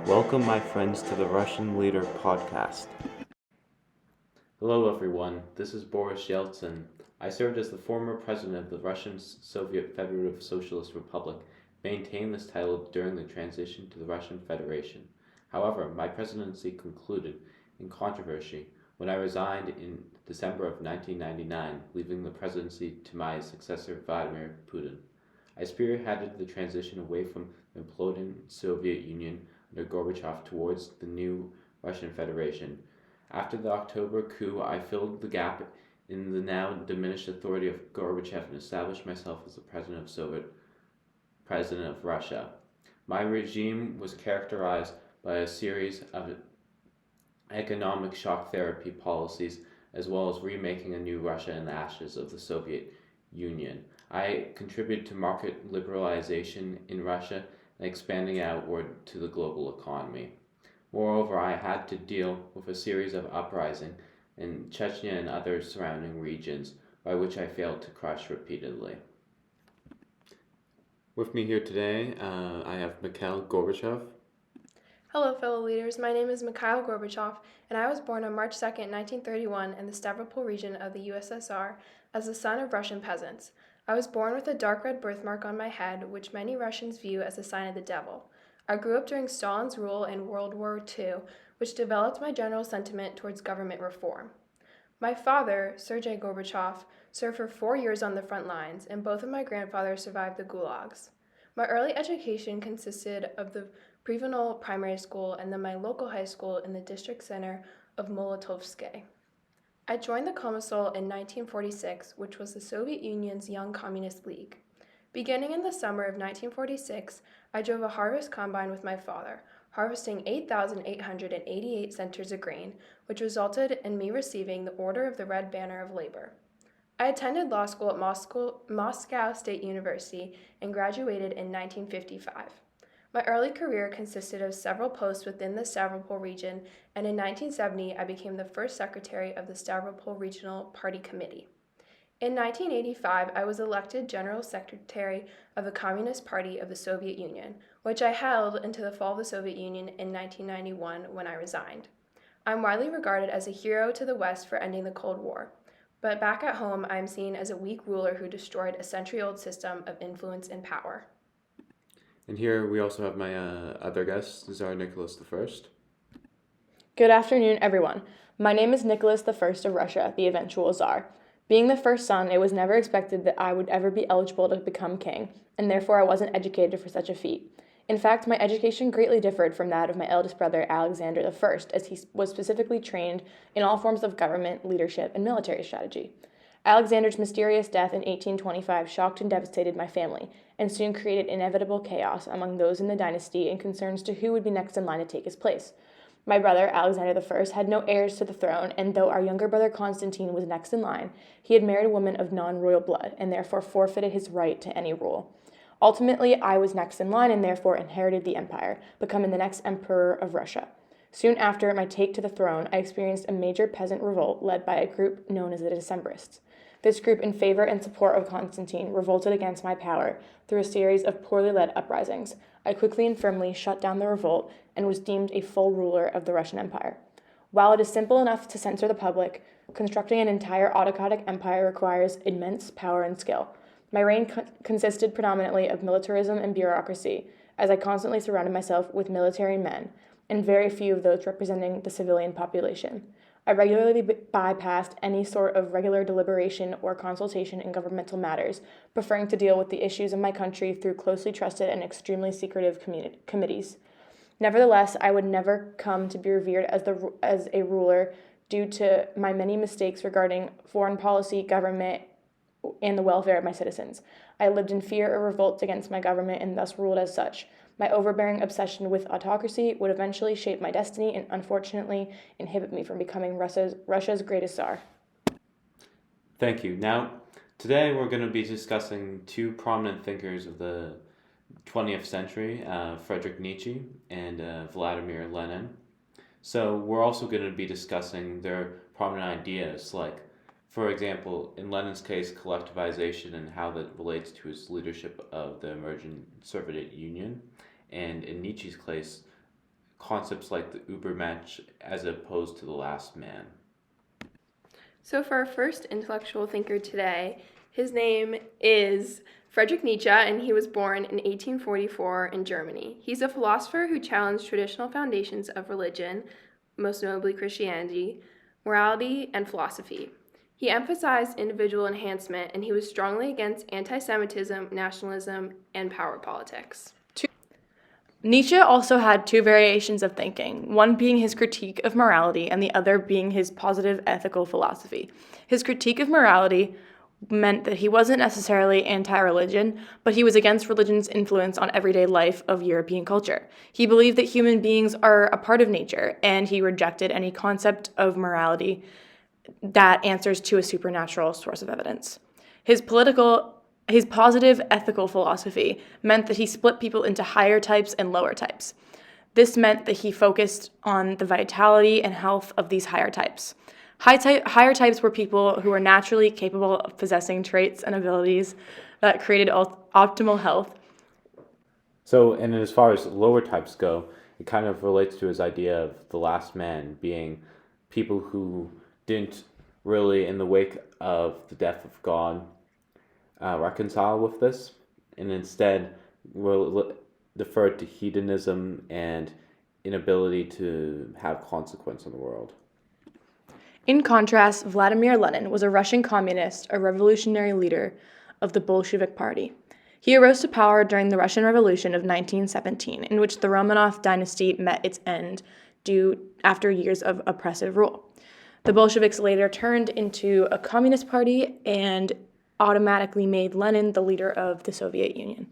Welcome, my friends, to the Russian Leader podcast. Hello, everyone. This is Boris Yeltsin. I served as the former president of the Russian Soviet Federative Socialist Republic, maintained this title during the transition to the Russian Federation. However, my presidency concluded in controversy when I resigned in December of 1999, leaving the presidency to my successor, Vladimir Putin. I spearheaded the transition away from the imploding Soviet Union under Gorbachev towards the new Russian Federation. After the October coup, I filled the gap in the now diminished authority of Gorbachev and established myself as the president of Russia. My regime was characterized by a series of economic shock therapy policies, as well as remaking a new Russia in the ashes of the Soviet Union. I contributed to market liberalization in Russia and expanding outward to the global economy. Moreover, I had to deal with a series of uprisings in Chechnya and other surrounding regions, by which I failed to crush repeatedly. With me here today, I have Mikhail Gorbachev. Hello, fellow leaders. My name is Mikhail Gorbachev, and I was born on March 2nd, 1931, in the Stavropol region of the USSR as the son of Russian peasants. I was born with a dark red birthmark on my head, which many Russians view as a sign of the devil. I grew up during Stalin's rule in World War II, which developed my general sentiment towards government reform. My father, Sergei Gorbachev, served for 4 years on the front lines, and both of my grandfathers survived the gulags. My early education consisted of the Privanol Primary School and then my local high school in the district center of Molotovskoye. I joined the Commissar in 1946, which was the Soviet Union's Young Communist League. Beginning in the summer of 1946, I drove a harvest combine with my father, harvesting 8,888 centers of grain, which resulted in me receiving the Order of the Red Banner of Labor. I attended law school at Moscow State University and graduated in 1955. My early career consisted of several posts within the Stavropol region, and in 1970 I became the first secretary of the Stavropol Regional Party Committee. In 1985, I was elected General Secretary of the Communist Party of the Soviet Union, which I held until the fall of the Soviet Union in 1991 when I resigned. I'm widely regarded as a hero to the West for ending the Cold War, but back at home I am seen as a weak ruler who destroyed a century-old system of influence and power. And here we also have my other guest, Tsar Nicholas I. Good afternoon, everyone. My name is Nicholas I of Russia, the eventual Tsar. Being the first son, it was never expected that I would ever be eligible to become king, and therefore I wasn't educated for such a feat. In fact, my education greatly differed from that of my eldest brother, Alexander I, as he was specifically trained in all forms of government, leadership, and military strategy. Alexander's mysterious death in 1825 shocked and devastated my family, and soon created inevitable chaos among those in the dynasty and concerns to who would be next in line to take his place. My brother, Alexander I, had no heirs to the throne, and though our younger brother Constantine was next in line, he had married a woman of non-royal blood, and therefore forfeited his right to any rule. Ultimately, I was next in line and therefore inherited the empire, becoming the next emperor of Russia. Soon after my take to the throne, I experienced a major peasant revolt led by a group known as the Decembrists. This group, in favor and support of Constantine, revolted against my power through a series of poorly led uprisings. I quickly and firmly shut down the revolt and was deemed a full ruler of the Russian Empire. While it is simple enough to censor the public, constructing an entire autocratic empire requires immense power and skill. My reign consisted predominantly of militarism and bureaucracy, as I constantly surrounded myself with military men, and very few of those representing the civilian population. I regularly bypassed any sort of regular deliberation or consultation in governmental matters, preferring to deal with the issues of my country through closely trusted and extremely secretive committees. Nevertheless, I would never come to be revered as a ruler due to my many mistakes regarding foreign policy, government, and the welfare of my citizens. I lived in fear of revolts against my government and thus ruled as such. My overbearing obsession with autocracy would eventually shape my destiny and unfortunately inhibit me from becoming Russia's greatest Tsar. Thank you. Now, today we're going to be discussing two prominent thinkers of the 20th century, Friedrich Nietzsche and Vladimir Lenin. So we're also going to be discussing their prominent ideas, like, for example, in Lenin's case, collectivization and how that relates to his leadership of the emerging Soviet Union, and in Nietzsche's case, concepts like the Übermensch as opposed to the last man. So for our first intellectual thinker today, his name is Friedrich Nietzsche, and he was born in 1844 in Germany. He's a philosopher who challenged traditional foundations of religion, most notably Christianity, morality, and philosophy. He emphasized individual enhancement, and he was strongly against anti-Semitism, nationalism, and power politics. Nietzsche also had two variations of thinking, one being his critique of morality and the other being his positive ethical philosophy. His critique of morality meant that he wasn't necessarily anti-religion, but he was against religion's influence on everyday life of European culture. He believed that human beings are a part of nature, and he rejected any concept of morality that answers to a supernatural source of evidence. His positive ethical philosophy meant that he split people into higher types and lower types. This meant that he focused on the vitality and health of these higher types. Higher types were people who were naturally capable of possessing traits and abilities that created optimal health. So, and as far as lower types go, it kind of relates to his idea of the last man being people who didn't really, in the wake of the death of God, reconcile with this, and instead deferred to hedonism and inability to have consequence in the world. In contrast, Vladimir Lenin was a Russian communist, a revolutionary leader of the Bolshevik Party. He arose to power during the Russian Revolution of 1917, in which the Romanov dynasty met its end after years of oppressive rule. The Bolsheviks later turned into a communist party and automatically made Lenin the leader of the Soviet Union.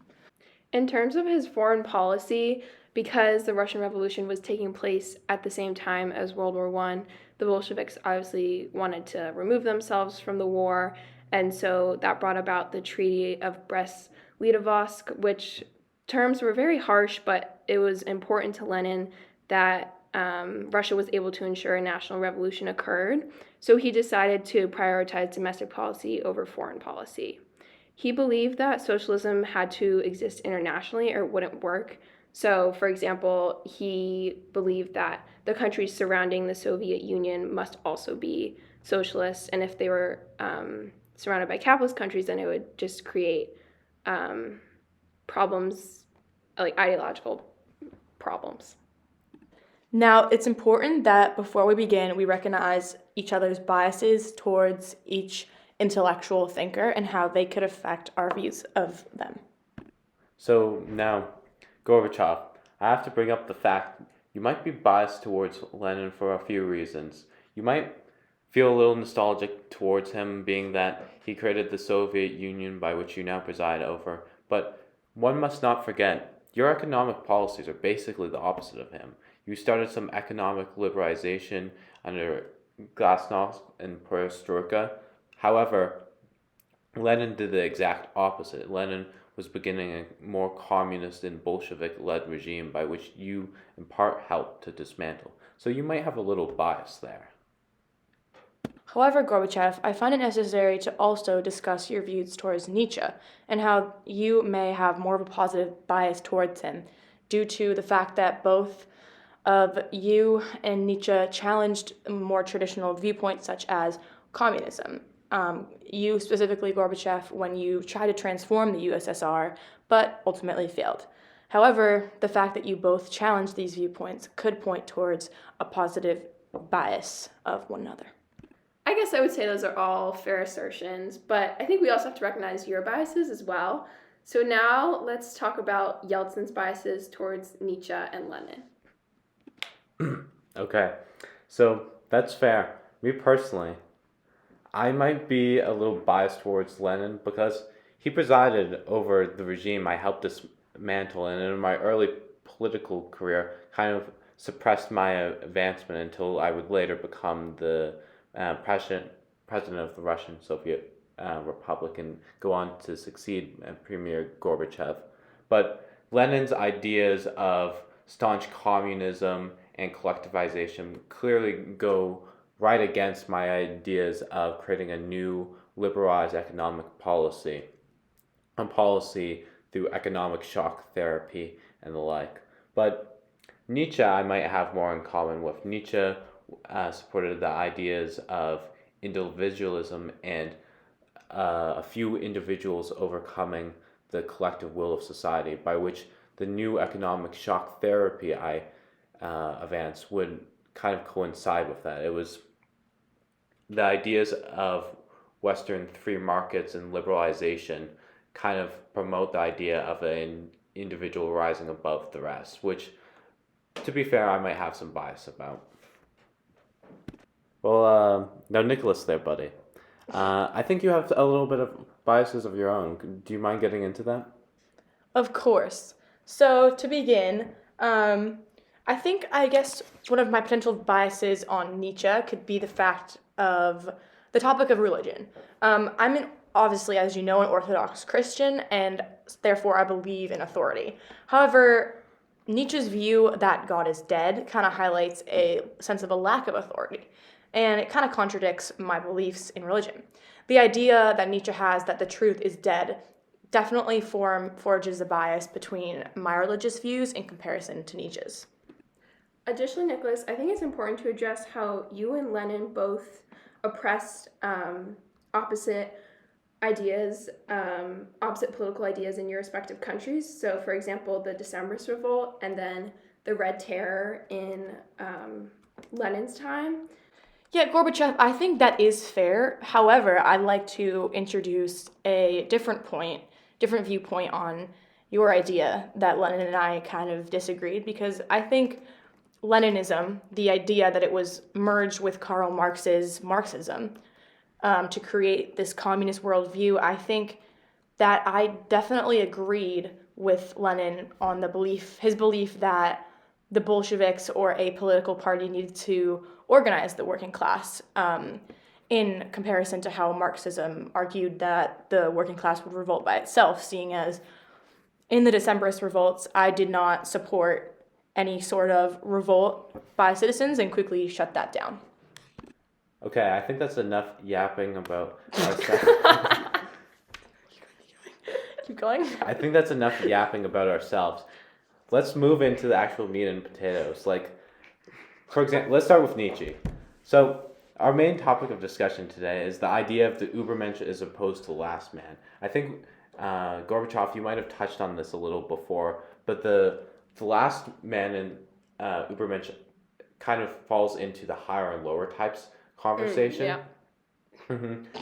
In terms of his foreign policy, because the Russian Revolution was taking place at the same time as World War I, the Bolsheviks obviously wanted to remove themselves from the war, and so that brought about the Treaty of Brest-Litovsk, which terms were very harsh, but it was important to Lenin that Russia was able to ensure a national revolution occurred, so he decided to prioritize domestic policy over foreign policy. He believed that socialism had to exist internationally or it wouldn't work. So, for example, he believed that the countries surrounding the Soviet Union must also be socialist, and if they were surrounded by capitalist countries, then it would just create problems, like ideological problems. Now, it's important that before we begin, we recognize each other's biases towards each intellectual thinker and how they could affect our views of them. So now, Gorbachev, I have to bring up the fact you might be biased towards Lenin for a few reasons. You might feel a little nostalgic towards him, being that he created the Soviet Union by which you now preside over, but one must not forget, your economic policies are basically the opposite of him. You started some economic liberalization under Glasnost and Perestroika. However, Lenin did the exact opposite. Lenin was beginning a more communist and Bolshevik-led regime by which you, in part, helped to dismantle. So you might have a little bias there. However, Gorbachev, I find it necessary to also discuss your views towards Nietzsche and how you may have more of a positive bias towards him due to the fact that both of you and Nietzsche challenged more traditional viewpoints such as communism. You specifically, Gorbachev, when you tried to transform the USSR, but ultimately failed. However, the fact that you both challenged these viewpoints could point towards a positive bias of one another. I guess I would say those are all fair assertions, but I think we also have to recognize your biases as well. So now let's talk about Yeltsin's biases towards Nietzsche and Lenin. Okay, so that's fair. Me personally, I might be a little biased towards Lenin because he presided over the regime I helped dismantle, and in my early political career kind of suppressed my advancement until I would later become the president of the Russian Soviet Republic and go on to succeed Premier Gorbachev. But Lenin's ideas of staunch communism and collectivization clearly go right against my ideas of creating a new liberalized economic policy, a policy through economic shock therapy and the like. But Nietzsche, I might have more in common with. Nietzsche supported the ideas of individualism and a few individuals overcoming the collective will of society, by which the new economic shock therapy I advanced would kind of coincide with that. It was the ideas of Western free markets and liberalization kind of promote the idea of an individual rising above the rest, which, to be fair, I might have some bias about. Well, now Nicholas there, buddy. I think you have a little bit of biases of your own. Do you mind getting into that? Of course. So to begin, I guess one of my potential biases on Nietzsche could be the fact of the topic of religion. Obviously, as you know, an Orthodox Christian, and therefore I believe in authority. However, Nietzsche's view that God is dead kind of highlights a sense of a lack of authority, and it kind of contradicts my beliefs in religion. The idea that Nietzsche has that the truth is dead definitely forges a bias between my religious views in comparison to Nietzsche's. Additionally, Nicholas, I think it's important to address how you and Lenin both oppressed opposite ideas, opposite political ideas in your respective countries. So, for example, the Decembrist Revolt and then the Red Terror in Lenin's time. Yeah, Gorbachev, I think that is fair. However, I'd like to introduce a different viewpoint on your idea that Lenin and I kind of disagreed, because I think Leninism, the idea that it was merged with Karl Marx's Marxism to create this communist worldview, I think that I definitely agreed with Lenin on his belief that the Bolsheviks or a political party needed to organize the working class, in comparison to how Marxism argued that the working class would revolt by itself, seeing as in the Decembrist revolts, I did not support any sort of revolt by citizens and quickly shut that down. Okay, I think that's enough yapping about ourselves. Keep going. I think that's enough yapping about ourselves. Let's move into the actual meat and potatoes. For example, let's start with Nietzsche. So, our main topic of discussion today is the idea of the Übermensch as opposed to the last man. I think, Gorbachev, you might have touched on this a little before, but the last man in Übermensch kind of falls into the higher and lower types conversation. Yeah.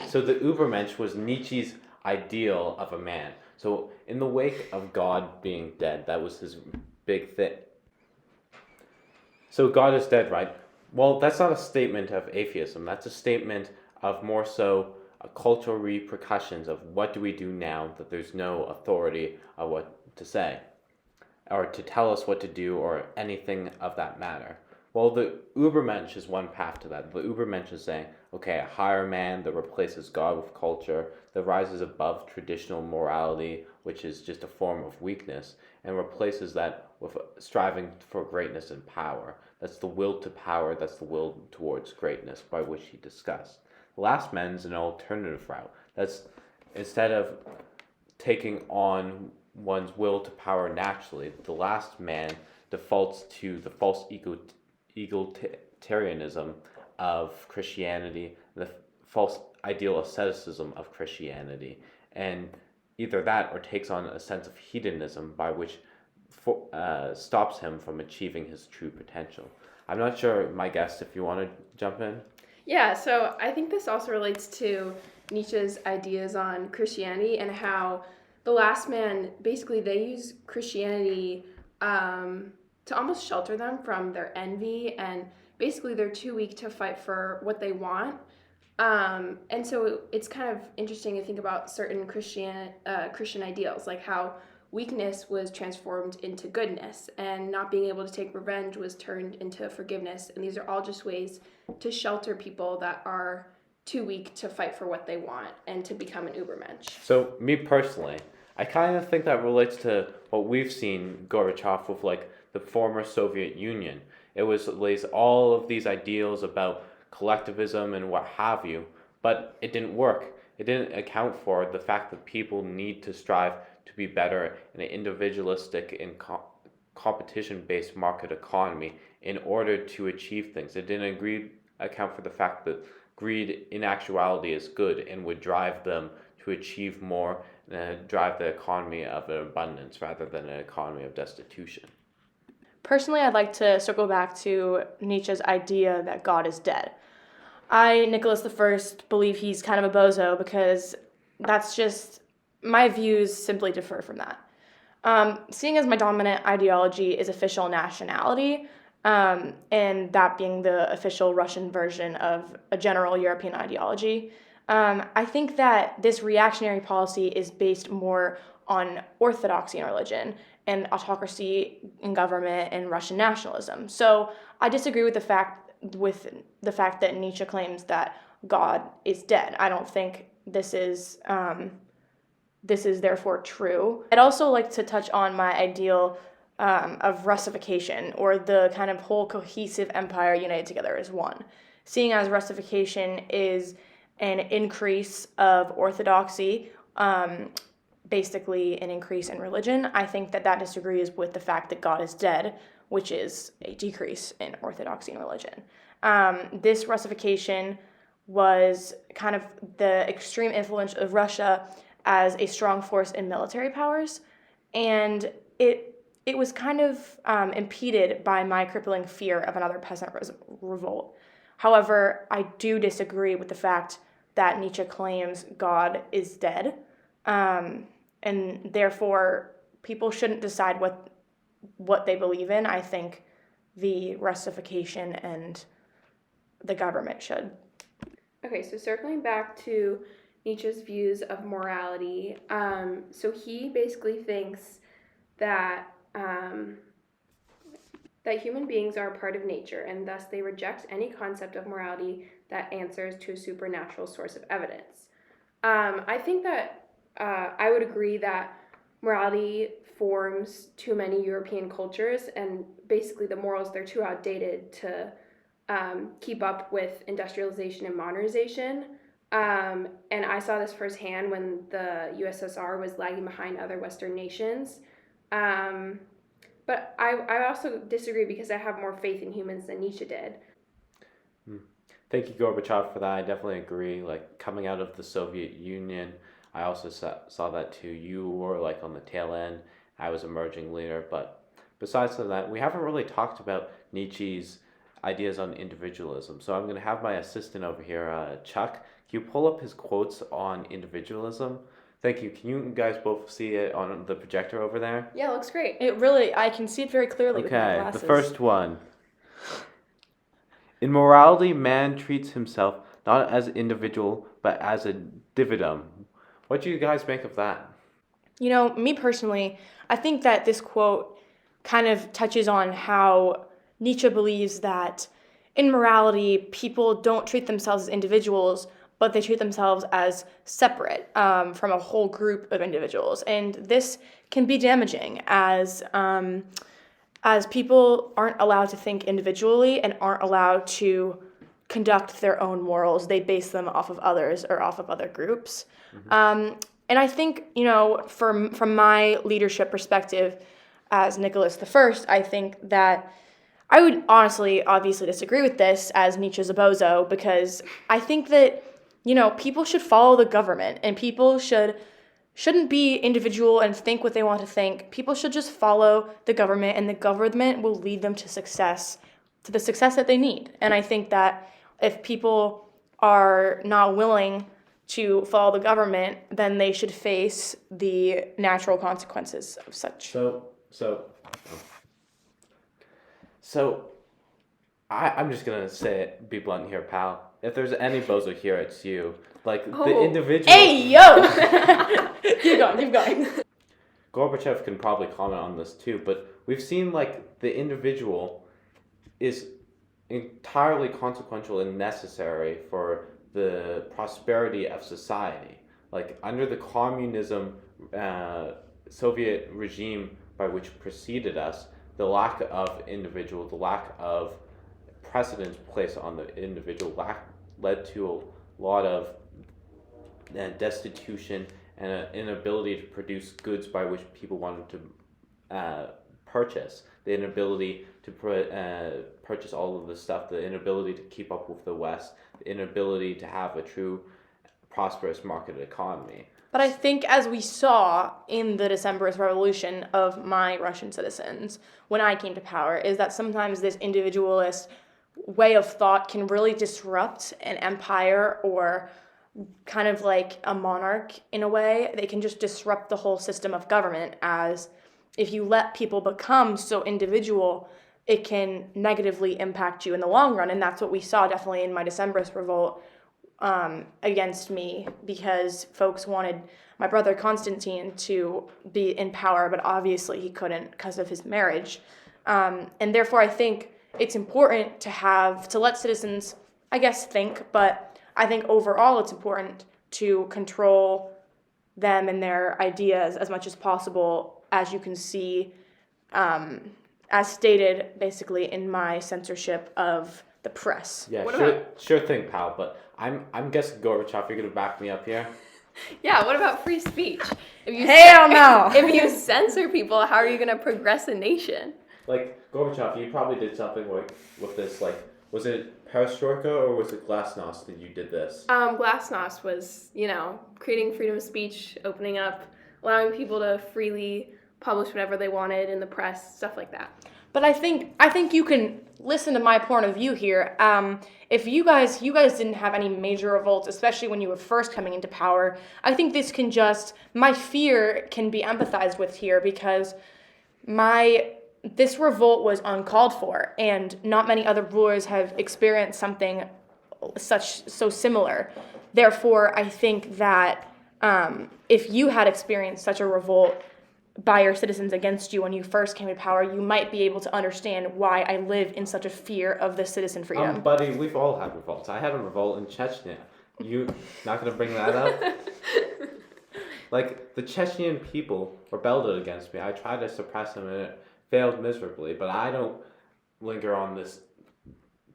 So the Übermensch was Nietzsche's ideal of a man. So in the wake of God being dead, that was his big thing. So God is dead, right? Well, that's not a statement of atheism. That's a statement of more so cultural repercussions of what do we do now that there's no authority of what to say, or to tell us what to do, or anything of that matter. Well, the Übermensch is one path to that. The Übermensch is saying, okay, a higher man that replaces God with culture, that rises above traditional morality, which is just a form of weakness, and replaces that with striving for greatness and power. That's the will to power, that's the will towards greatness, by which he discussed. The last man is an alternative route. That's, instead of taking on one's will to power naturally, the last man defaults to the false egalitarianism of Christianity, the false ideal asceticism of Christianity, and either that or takes on a sense of hedonism by which stops him from achieving his true potential. I'm not sure, my guest, if you want to jump in. Yeah, so I think this also relates to Nietzsche's ideas on Christianity and how the last man, basically they use Christianity to almost shelter them from their envy, and basically they're too weak to fight for what they want. And so it's kind of interesting to think about certain Christian ideals, like how weakness was transformed into goodness, and not being able to take revenge was turned into forgiveness. And these are all just ways to shelter people that are too weak to fight for what they want and to become an Übermensch. So, me personally, I kind of think that relates to what we've seen Gorbachev with, like, the former Soviet Union. It was all of these ideals about collectivism and what have you, but it didn't work. It didn't account for the fact that people need to strive to be better in an individualistic and competition-based market economy in order to achieve things. It didn't account for the fact that greed in actuality is good and would drive them to achieve more and drive the economy of abundance rather than an economy of destitution. Personally, I'd like to circle back to Nietzsche's idea that God is dead. I, Nicholas I, believe he's kind of a bozo because that's just, my views simply differ from that. Seeing as my dominant ideology is official nationality, and that being the official Russian version of a general European ideology, I think that this reactionary policy is based more on orthodoxy in religion and autocracy in government and Russian nationalism. So I disagree with the fact that Nietzsche claims that God is dead. I don't think this is therefore true. I'd also like to touch on my ideal of Russification, or the kind of whole cohesive empire united together as one. Seeing as Russification is an increase of orthodoxy, basically an increase in religion, I think that disagrees with the fact that God is dead, which is a decrease in orthodoxy and religion. This Russification was kind of the extreme influence of Russia as a strong force in military powers, and it was kind of impeded by my crippling fear of another peasant revolt. However, I do disagree with the fact that Nietzsche claims God is dead, and therefore people shouldn't decide what they believe in. I think the Russification and the government should. Okay, so circling back to Nietzsche's views of morality, so he basically thinks that that human beings are a part of nature, and thus they reject any concept of morality that answers to a supernatural source of evidence. I think that I would agree that morality forms too many European cultures, and basically the morals, they're too outdated to keep up with industrialization and modernization. And I saw this firsthand when the USSR was lagging behind other Western nations. But I also disagree because I have more faith in humans than Nietzsche did. Thank you, Gorbachev, for that. I definitely agree. Like, coming out of the Soviet Union, I also saw that too. You were like on the tail end. I was emerging leader. But besides that, we haven't really talked about Nietzsche's ideas on individualism. So I'm going to have my assistant over here, Chuck. Can you pull up his quotes on individualism? Thank you. Can you guys both see it on the projector over there? Yeah, it looks great. I can see it very clearly with my Okay, glasses. the first one. In morality, man treats himself not as an individual, but as a dividend. What do you guys make of that? Me personally, I think that this quote kind of touches on how Nietzsche believes that in morality, people don't treat themselves as individuals, but they treat themselves as separate from a whole group of individuals. And this can be damaging as people aren't allowed to think individually and aren't allowed to conduct their own morals. They base them off of others or off of other groups. Mm-hmm. And I think, from my leadership perspective as Nicholas I, I think that I would obviously disagree with this as Nietzsche's a bozo, because I think that people should follow the government, and people shouldn't be individual and think what they want to think. People should just follow the government, and the government will lead them to the success that they need. And I think that if people are not willing to follow the government, then they should face the natural consequences of such. So I'm just gonna say it, be blunt here, pal. If there's any bozo here, it's you. Like, the individual... Hey, yo! Keep going. Gorbachev can probably comment on this too, but we've seen, the individual is entirely consequential and necessary for the prosperity of society. Like, under the communism Soviet regime by which preceded us, the lack of individual, the lack of precedence placed on the individual led to a lot of destitution and an inability to produce goods by which people wanted to purchase, the inability to purchase all of this stuff, the inability to keep up with the West, the inability to have a true prosperous market economy. But I think, as we saw in the Decemberist Revolution of my Russian citizens when I came to power, is that sometimes this individualist way of thought can really disrupt an empire or kind of like a monarch in a way. They can just disrupt the whole system of government, as if you let people become so individual, it can negatively impact you in the long run. And that's what we saw definitely in my Decemberist revolt against me, because folks wanted my brother Constantine to be in power, but obviously he couldn't because of his marriage. And therefore I think it's important to let citizens, I guess, think, but I think overall it's important to control them and their ideas as much as possible, as you can see, as stated basically in my censorship of the press. Yeah, What sure thing, pal. But I'm guessing, Gorbachev, you're gonna back me up here. Yeah, what about free speech? Hell no! If you censor people, how are you going to progress a nation? Like, Gorbachev, you probably did something with this, like, was it perestroika or was it glasnost that you did this? Glasnost was, creating freedom of speech, opening up, allowing people to freely publish whatever they wanted in the press, stuff like that. But I think you can listen to my point of view here. If you guys didn't have any major revolts, especially when you were first coming into power, I think my fear can be empathized with here, because this revolt was uncalled for, and not many other rulers have experienced something so similar. Therefore, I think that if you had experienced such a revolt by your citizens against you when you first came to power, you might be able to understand why I live in such a fear of the citizen freedom. Buddy, we've all had revolts. I had a revolt in Chechnya. You not gonna bring that up? Like, the Chechen people rebelled against me. I tried to suppress them and it failed miserably, but I don't linger on this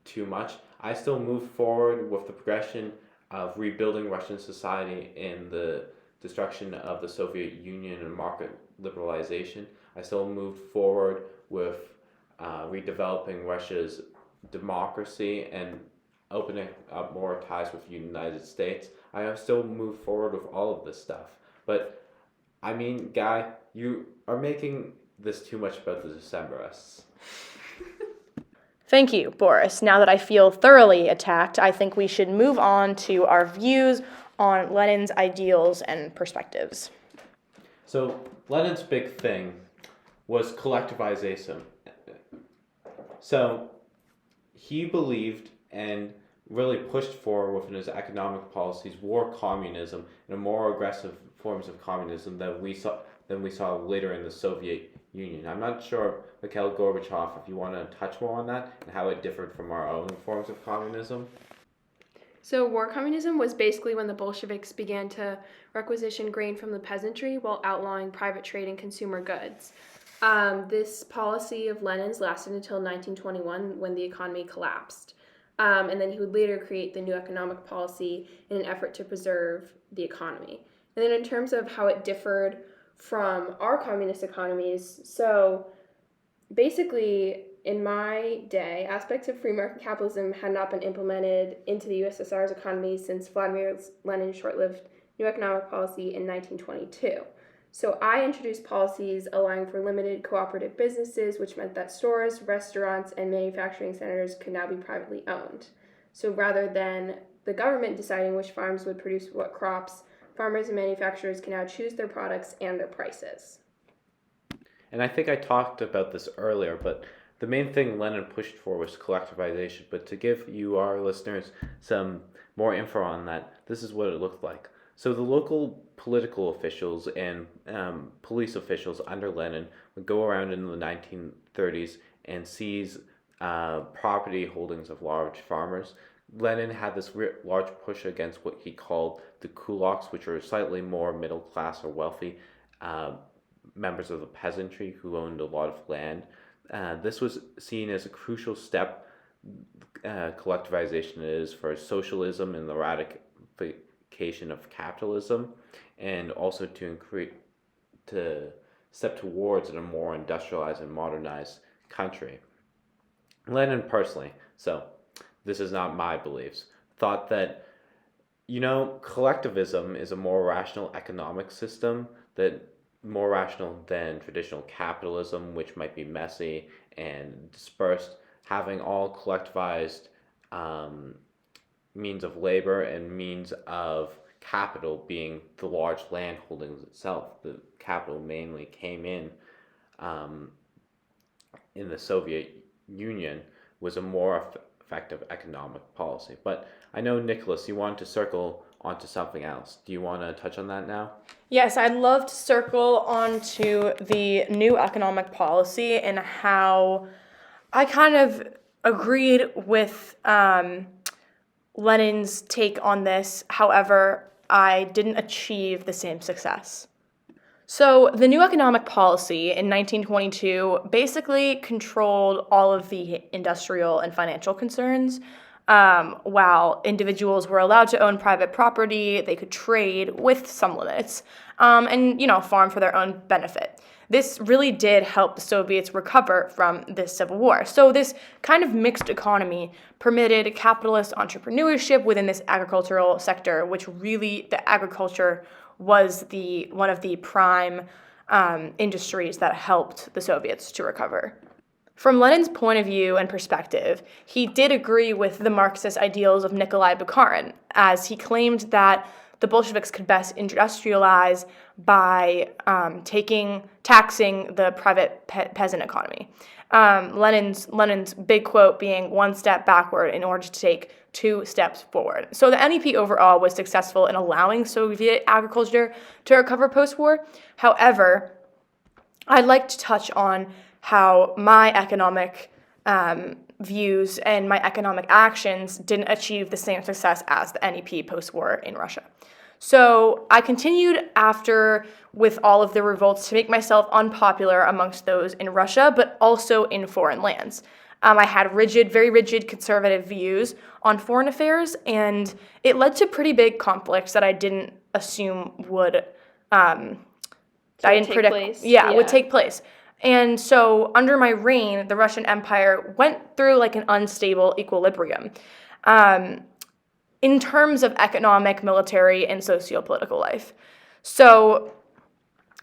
too much. I still move forward with the progression of rebuilding Russian society in the destruction of the Soviet Union and market liberalization. I still moved forward with redeveloping Russia's democracy and opening up more ties with the United States. I have still moved forward with all of this stuff. But, I mean, Guy, you are making this too much about the Decemberists. Thank you, Boris. Now that I feel thoroughly attacked, I think we should move on to our views on Lenin's ideals and perspectives. So, Lenin's big thing was collectivization. So, he believed and really pushed for within his economic policies war communism and more aggressive forms of communism than we saw later in the Soviet Union. I'm not sure, Mikhail Gorbachev, if you want to touch more on that and how it differed from our own forms of communism. So war communism was basically when the Bolsheviks began to requisition grain from the peasantry while outlawing private trade in consumer goods. This policy of Lenin's lasted until 1921, when the economy collapsed. And then he would later create the new economic policy in an effort to preserve the economy. And then in terms of how it differed from our communist economies, so basically in my day, aspects of free market capitalism had not been implemented into the USSR's economy since Vladimir Lenin's short-lived new economic policy in 1922. So I introduced policies allowing for limited cooperative businesses, which meant that stores, restaurants, and manufacturing centers could now be privately owned. So rather than the government deciding which farms would produce what crops, farmers and manufacturers can now choose their products and their prices. And I think I talked about this earlier, but the main thing Lenin pushed for was collectivization. But to give you, our listeners, some more info on that, this is what it looked like. So the local political officials and police officials under Lenin would go around in the 1930s and seize property holdings of large farmers. Lenin had this large push against what he called the kulaks, which are slightly more middle class or wealthy members of the peasantry who owned a lot of land. This was seen as a crucial step, collectivization is, for socialism and the eradication of capitalism, and also to step towards a more industrialized and modernized country. Lenin personally, so this is not my beliefs, thought that, collectivism is a more rational economic system, that more rational than traditional capitalism, which might be messy and dispersed, having all collectivized means of labor and means of capital being the large land holdings itself. The capital mainly came in the Soviet Union, was a more effective economic policy. But I know, Nicholas, you wanted to circle onto something else. Do you want to touch on that now? Yes, I'd love to circle onto the new economic policy and how I kind of agreed with Lenin's take on this. However, I didn't achieve the same success. So the new economic policy in 1922 basically controlled all of the industrial and financial concerns. While individuals were allowed to own private property, they could trade with some limits, and farm for their own benefit. This really did help the Soviets recover from this civil war. So this kind of mixed economy permitted capitalist entrepreneurship within this agricultural sector, which really the agriculture was one of the prime industries that helped the Soviets to recover. From Lenin's point of view and perspective, he did agree with the Marxist ideals of Nikolai Bukharin, as he claimed that the Bolsheviks could best industrialize by taxing the private peasant economy. Lenin's big quote being one step backward in order to take two steps forward. So the NEP overall was successful in allowing Soviet agriculture to recover post-war. However, I'd like to touch on how my economic views and my economic actions didn't achieve the same success as the NEP post-war in Russia. So I continued after with all of the revolts to make myself unpopular amongst those in Russia, but also in foreign lands. I had very rigid conservative views on foreign affairs, and it led to pretty big conflicts that I didn't assume would would take place. And so under my reign, the Russian Empire went through like an unstable equilibrium in terms of economic, military, and socio-political life. So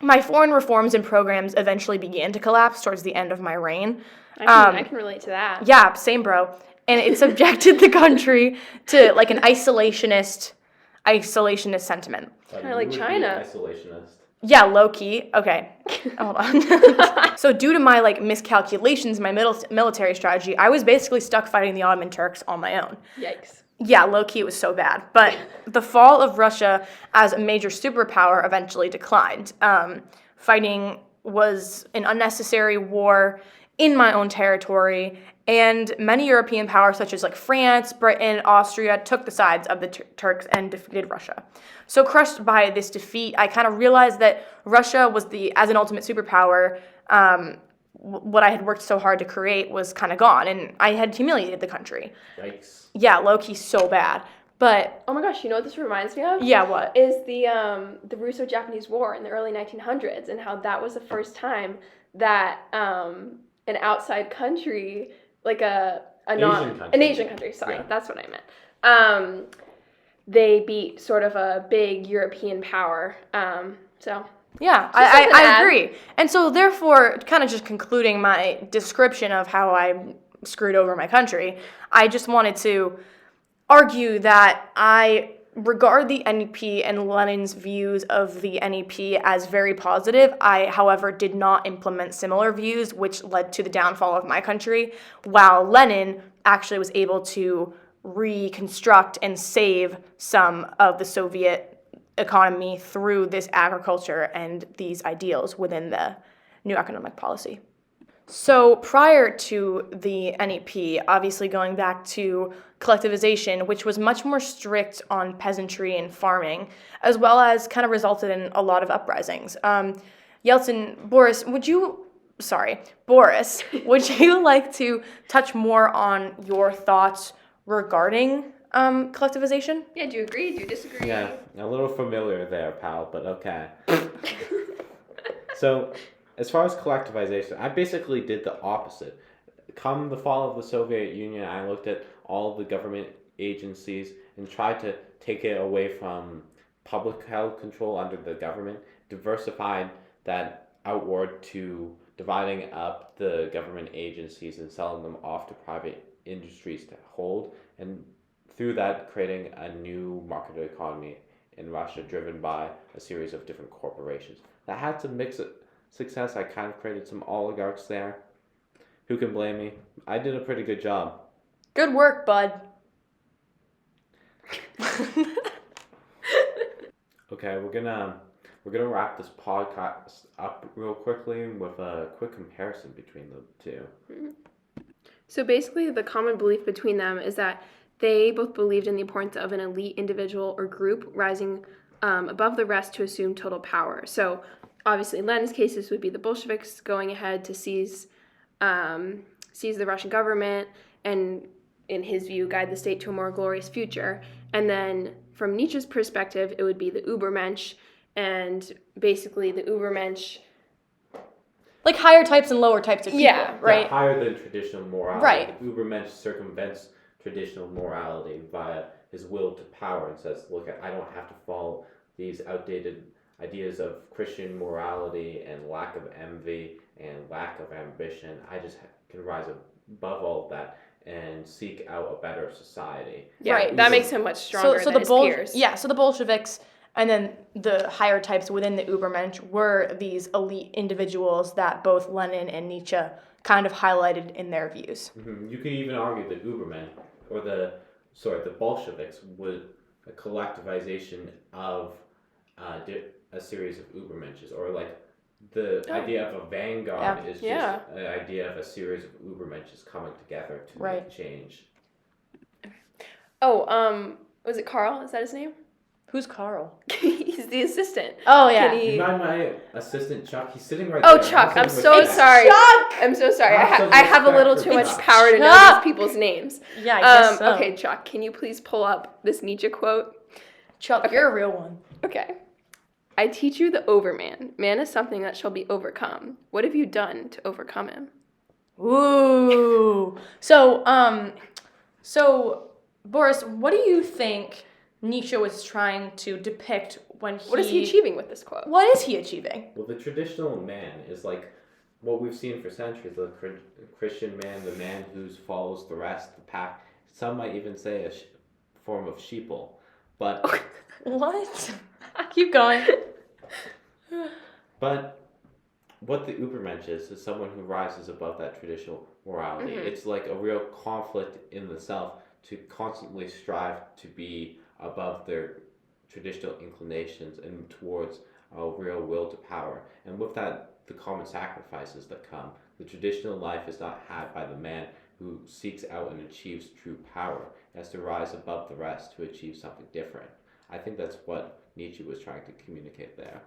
my foreign reforms and programs eventually began to collapse towards the end of my reign. I can relate to that. Yeah, same, bro. And it subjected the country to like an isolationist sentiment. Kind of like China. Isolationist. Yeah, low-key. Okay, hold on. So due to my miscalculations in my military strategy, I was basically stuck fighting the Ottoman Turks on my own. Yikes. Yeah, low-key, it was so bad. But the fall of Russia as a major superpower eventually declined. Fighting was an unnecessary war in my own territory, and many European powers such as France, Britain, Austria took the sides of the Turks and defeated Russia. So crushed by this defeat, I kind of realized that Russia was as an ultimate superpower, what I had worked so hard to create was kind of gone, and I had humiliated the country. Yikes. Yeah, low-key so bad. But oh my gosh, you know what this reminds me of? Yeah, what? Is the Russo-Japanese War in the early 1900s, and how that was the first time that an outside country, like an Asian country, sorry, yeah. That's what I meant. They beat sort of a big European power. Yeah, I agree. And so therefore, kind of just concluding my description of how I screwed over my country, I just wanted to argue that I regard the NEP and Lenin's views of the NEP as very positive. I, however, did not implement similar views, which led to the downfall of my country, while Lenin actually was able to reconstruct and save some of the Soviet economy through this agriculture and these ideals within the new economic policy. So prior to the NEP, obviously going back to collectivization, which was much more strict on peasantry and farming, as well as kind of resulted in a lot of uprisings. Boris, would you like to touch more on your thoughts regarding collectivization? Yeah, do you agree? Do you disagree? Yeah, a little familiar there, pal, but okay. So, As far as collectivization, I basically did the opposite. Come the fall of the Soviet Union, I looked at all the government agencies and tried to take it away from public held control under the government, diversified that outward to dividing up the government agencies and selling them off to private industries to hold, and through that creating a new market economy in Russia driven by a series of different corporations. That had some mixed success. I kind of created some oligarchs there. Who can blame me? I did a pretty good job. Good work, bud. Okay, we're gonna wrap this podcast up real quickly with a quick comparison between the two. So basically, the common belief between them is that they both believed in the importance of an elite individual or group rising above the rest to assume total power. So obviously, in Lenin's case, this would be the Bolsheviks going ahead to seize the Russian government and, in his view, guide the state to a more glorious future. And then from Nietzsche's perspective, it would be the Übermensch, and basically the Übermensch... Like higher types and lower types of people, right? Yeah, higher than traditional morality. Right. The Übermensch circumvents traditional morality via his will to power and says, look, I don't have to follow these outdated ideas of Christian morality and lack of envy and lack of ambition. I just can rise above all of that and seek out a better society. Yeah, right. That makes him much stronger than his peers. Yeah, so the Bolsheviks and then the higher types within the Übermensch were these elite individuals that both Lenin and Nietzsche kind of highlighted in their views. Mm-hmm. You could even argue the Übermensch, or the Bolsheviks, was a collectivization of a series of Übermensches, or like the idea of a vanguard is just an idea of a series of Übermensches coming together to make change. Oh, was it Carl? Is that his name? Who's Carl? He's the assistant. Oh, yeah. You mind my assistant, Chuck? He's sitting right there. Oh, Chuck, I'm so sorry. Chuck! I'm so sorry. I have a little too much power to know these people's names. Yeah, I guess so. Okay, Chuck, can you please pull up this Nietzsche quote? Chuck, you're a real one. Okay. I teach you the overman. Man is something that shall be overcome. What have you done to overcome him? Ooh. So, Boris, what do you think Nietzsche was trying to depict when he... What is he achieving with this quote? What is he achieving? Well, the traditional man is like what we've seen for centuries, the Christian man, the man who follows the rest, the pack. Some might even say a form of sheeple. But... What? Keep going. But what the Übermensch is someone who rises above that traditional morality. Mm-hmm. It's like a real conflict in the self to constantly strive to be above their traditional inclinations and towards a real will to power. And with that, the common sacrifices that come. The traditional life is not had by the man who seeks out and achieves true power. He has to rise above the rest to achieve something different. I think that's what Nietzsche was trying to communicate there.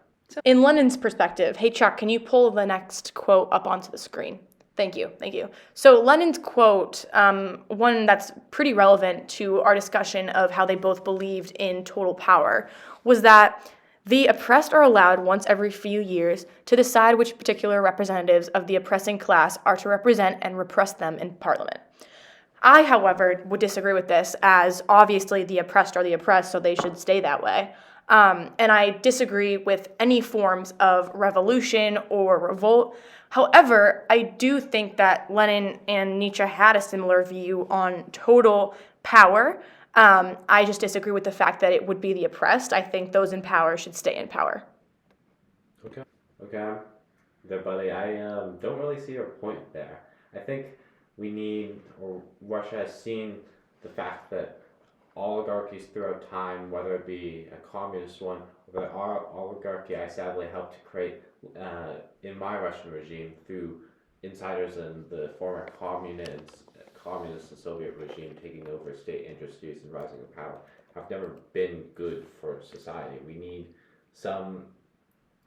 In Lenin's perspective, hey Chuck, can you pull the next quote up onto the screen? Thank you. So Lenin's quote, one that's pretty relevant to our discussion of how they both believed in total power, was that the oppressed are allowed once every few years to decide which particular representatives of the oppressing class are to represent and repress them in Parliament. I, however, would disagree with this, as obviously the oppressed are the oppressed, so they should stay that way. And I disagree with any forms of revolution or revolt. However, I do think that Lenin and Nietzsche had a similar view on total power. I just disagree with the fact that it would be the oppressed. I think those in power should stay in power. Okay, good buddy. I don't really see your point there. I think we need, or Russia has seen the fact that oligarchies throughout time, whether it be a communist one, or the oligarchy I sadly helped to create in my Russian regime through insiders and the former communist and Soviet regime taking over state industries and rising to power, have never been good for society. We need some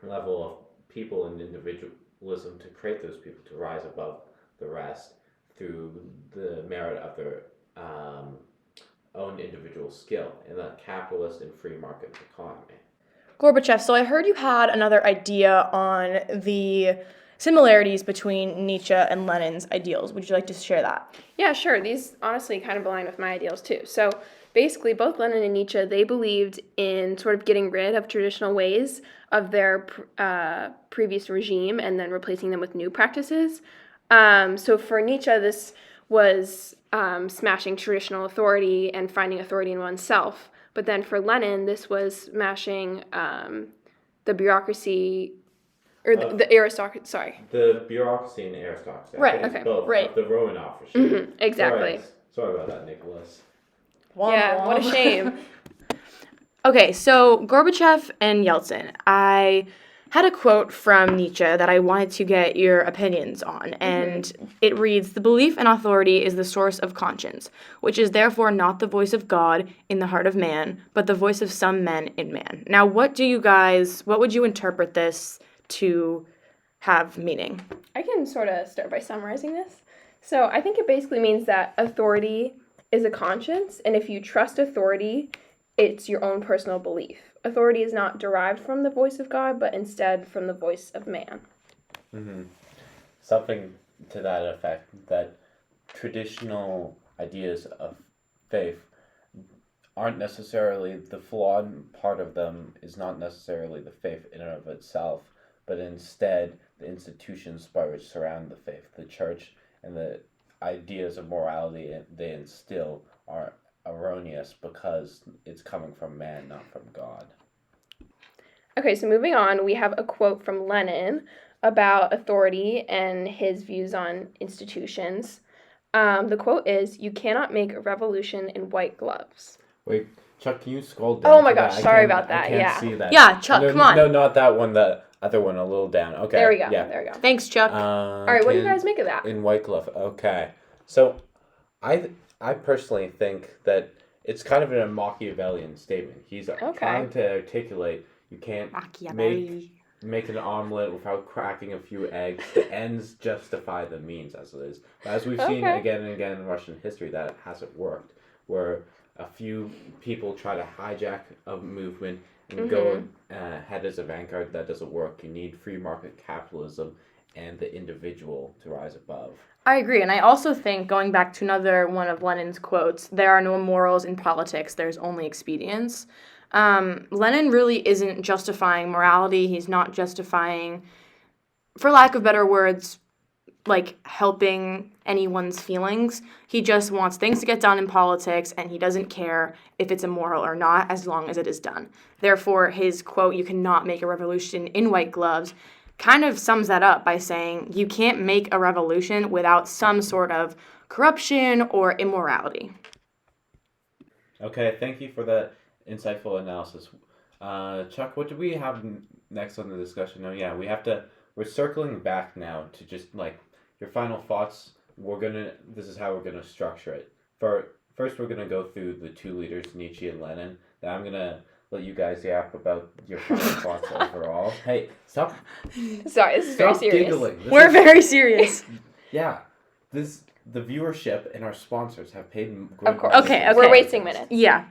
level of people and individualism to create those people to rise above the rest through the merit of their own individual skill in a capitalist and free market economy. Gorbachev, so I heard you had another idea on the similarities between Nietzsche and Lenin's ideals. Would you like to share that? Yeah, sure. These honestly kind of align with my ideals too. So basically, both Lenin and Nietzsche, they believed in sort of getting rid of traditional ways of their previous regime and then replacing them with new practices. So for Nietzsche, this was smashing traditional authority and finding authority in oneself. But then for Lenin, this was smashing the bureaucracy, or the aristocracy, sorry. The bureaucracy and the aristocracy. Right, I think okay. it's both Right. of the Roman office. Mm-hmm, exactly. Sorry about that, Nicholas. Yeah, what a shame. Okay, so Gorbachev and Yeltsin. I had a quote from Nietzsche that I wanted to get your opinions on, and it reads, "The belief in authority is the source of conscience, which is therefore not the voice of God in the heart of man, but the voice of some men in man." Now, what would you interpret this to have meaning? I can sort of start by summarizing this. So I think it basically means that authority is a conscience, and if you trust authority, it's your own personal belief. Authority is not derived from the voice of God, but instead from the voice of man. Mm-hmm. Something to that effect, that traditional ideas of faith aren't necessarily, the flawed part of them is not necessarily the faith in and of itself, but instead the institutions by which surround the faith, the church, and the ideas of morality they instill are erroneous because it's coming from man, not from God. Okay, so moving on, we have a quote from Lenin about authority and his views on institutions. The quote is, "You cannot make a revolution in white gloves." Wait, Chuck, can you scroll down? Oh my to gosh, that? sorry about I that, can't yeah. see that. Yeah, Chuck, no, come on. No, not that one, the other one, a little down. Okay. There we go, Yeah. there we go. Thanks, Chuck. All right, what do you guys make of that? In white glove. Okay. So, I personally think that it's kind of a Machiavellian statement. He's trying to articulate you can't make an omelet without cracking a few eggs. The ends justify the means, as it is. But as we've seen again and again in Russian history, that hasn't worked. Where a few people try to hijack a movement and go ahead as a vanguard, that doesn't work. You need free market capitalism and the individual to rise above. I agree, and I also think, going back to another one of Lenin's quotes, there are no morals in politics, there's only expedience. Lenin really isn't justifying morality, he's not justifying, for lack of better words, like helping anyone's feelings. He just wants things to get done in politics, and he doesn't care if it's immoral or not, as long as it is done. Therefore, his quote, "You cannot make a revolution in white gloves," kind of sums that up by saying you can't make a revolution without some sort of corruption or immorality. Okay, thank you for that insightful analysis. Chuck, what do we have next on the discussion? Oh yeah, we're circling back now to just like your final thoughts. This is how we're gonna structure it. First we're gonna go through the two leaders, Nietzsche and Lenin. Then I'm gonna let you guys yap about your final thoughts overall. Hey, stop! Sorry, this is very Stop serious. giggling. We're very serious. Yeah, the viewership and our sponsors have paid great Of course. money. Okay. We're wasting minutes. Yeah.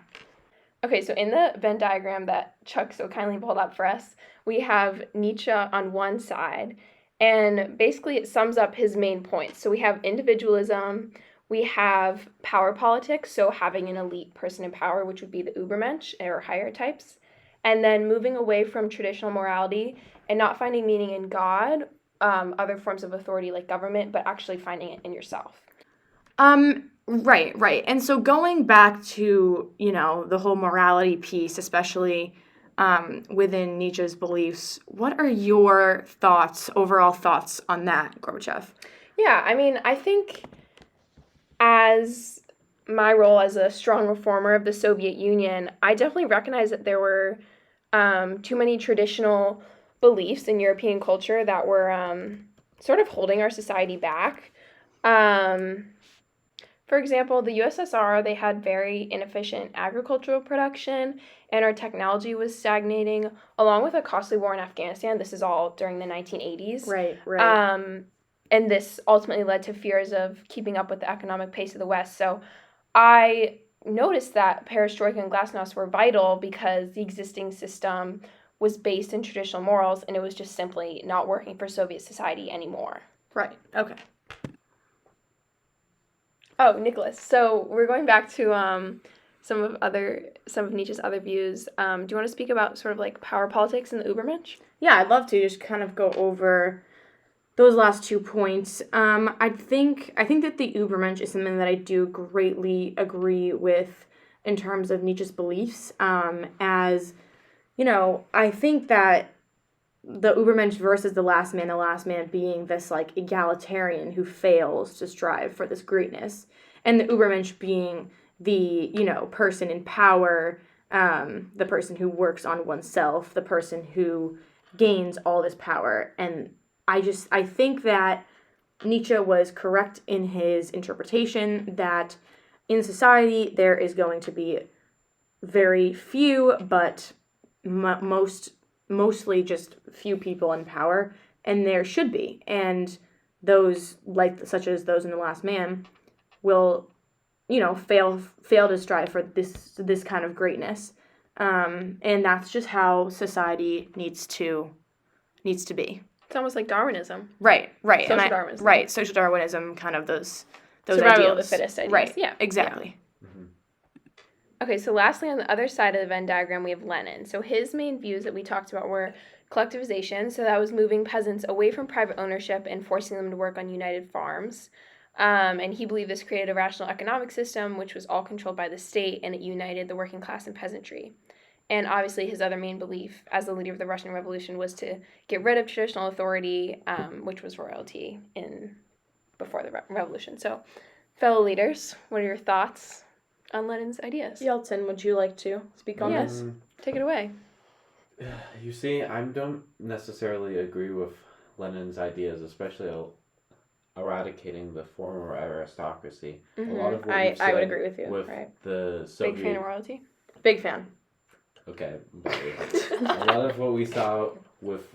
Okay, so in the Venn diagram that Chuck so kindly pulled up for us, we have Nietzsche on one side, and basically it sums up his main points. So we have individualism, we have power politics, so having an elite person in power, which would be the Übermensch or higher types, and then moving away from traditional morality and not finding meaning in God, other forms of authority like government, but actually finding it in yourself. Right. And so going back to, the whole morality piece, especially within Nietzsche's beliefs, what are your overall thoughts on that, Gorbachev? Yeah, I mean, I think as my role as a strong reformer of the Soviet Union, I definitely recognize that there were too many traditional beliefs in European culture that were sort of holding our society back. For example, the USSR, they had very inefficient agricultural production, and our technology was stagnating, along with a costly war in Afghanistan. This is all during the 1980s. Right. And this ultimately led to fears of keeping up with the economic pace of the West. So I noticed that perestroika and glasnost were vital because the existing system was based in traditional morals, and it was just simply not working for Soviet society anymore. Right. Okay. Oh, Nicholas. So we're going back to some of Nietzsche's other views. Do you want to speak about sort of like power politics and the Übermensch? Yeah, I'd love to just kind of go over those last 2 points. I think that the Übermensch is something that I do greatly agree with in terms of Nietzsche's beliefs. As you know, I think that the Übermensch versus the last man being this like egalitarian who fails to strive for this greatness, and the Übermensch being the, person in power, the person who works on oneself, the person who gains all this power. And I think that Nietzsche was correct in his interpretation that in society there is going to be very few, but mostly just few people in power, and there should be, and those such as those in The Last Man will fail to strive for this kind of greatness, and that's just how society needs to be. It's almost like Darwinism. Right. Social Darwinism. Right, social Darwinism, kind of those survival ideals. of the fittest ideas. Right, yeah, exactly. Mm-hmm. Okay, so lastly, on the other side of the Venn diagram, we have Lenin. So his main views that we talked about were collectivization, so that was moving peasants away from private ownership and forcing them to work on united farms. And he believed this created a rational economic system, which was all controlled by the state, and it united the working class and peasantry. And obviously, his other main belief as the leader of the Russian Revolution was to get rid of traditional authority, which was royalty before the revolution. So, fellow leaders, what are your thoughts on Lenin's ideas? Yeltsin, would you like to speak on this? Take it away. You see, I don't necessarily agree with Lenin's ideas, especially eradicating the former aristocracy. Mm-hmm. A lot of what I would agree with you. With right. the Soviet... Big fan of royalty? Big fan. Okay, but a lot of what we saw with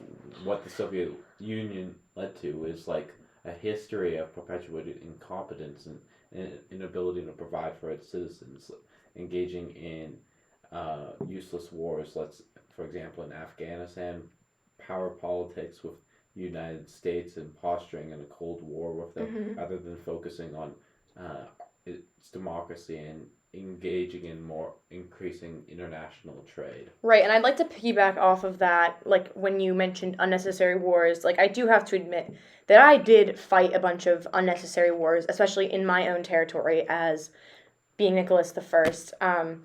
what the Soviet Union led to is like a history of perpetuated incompetence and inability to provide for its citizens, engaging in useless wars. For example, in Afghanistan, power politics with the United States and posturing in a Cold War with them, rather than focusing on its democracy and engaging in more increasing international trade. Right, and I'd like to piggyback off of that, like when you mentioned unnecessary wars, like I do have to admit that I did fight a bunch of unnecessary wars, especially in my own territory as being Nicholas I.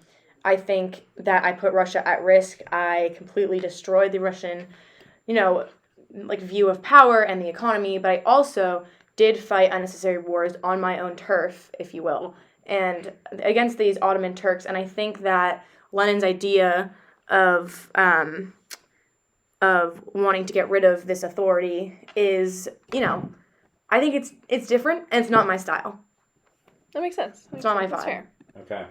I think that I put Russia at risk. I completely destroyed the Russian, view of power and the economy, but I also did fight unnecessary wars on my own turf, if you will, and against these Ottoman Turks. And I think that Lenin's idea of wanting to get rid of this authority is, I think it's different, and it's not my style. That makes sense. It's not my vibe. That's fair. Okay.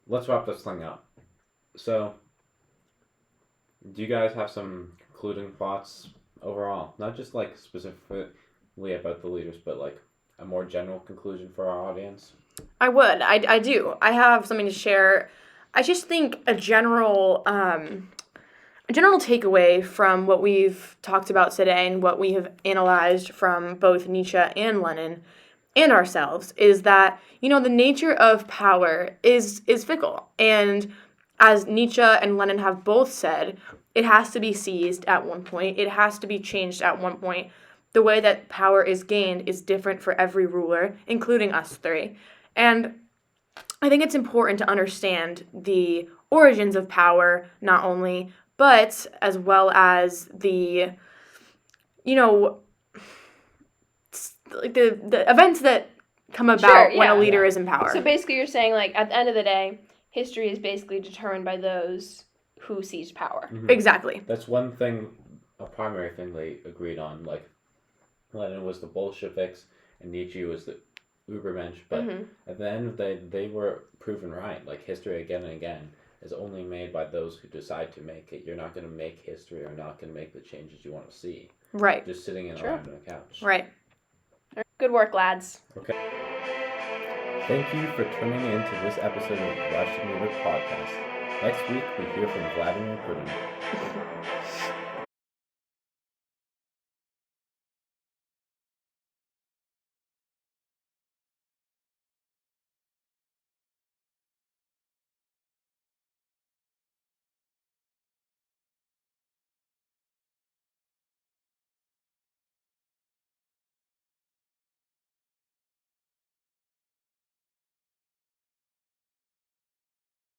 Let's wrap this thing up. So, do you guys have some concluding thoughts overall? Not just like specifically about the leaders, but like a more general conclusion for our audience? I would. I do. I have something to share. I just think a general takeaway from what we've talked about today and what we have analyzed from both Nietzsche and Lenin and ourselves is that, the nature of power is fickle. And as Nietzsche and Lenin have both said, it has to be seized at one point. It has to be changed at one point. The way that power is gained is different for every ruler, including us three. And I think it's important to understand the origins of power, not only, but as well as the, the events that come about when a leader is in power. So basically you're saying, like, at the end of the day, history is basically determined by those who seized power. Mm-hmm. Exactly. That's one thing, a primary thing they agreed on. Like, Lenin was the Bolsheviks and Nietzsche was the Übermensch, but at the end of the day, they were proven right. Like, history again and again is only made by those who decide to make it. You're not going to make history or not going to make the changes you want to see. Right. Just sitting around on a couch. Right. Good work, lads. Okay. Thank you for tuning in to this episode of the Russian Leader Podcast. Next week, we hear from Vladimir Putin.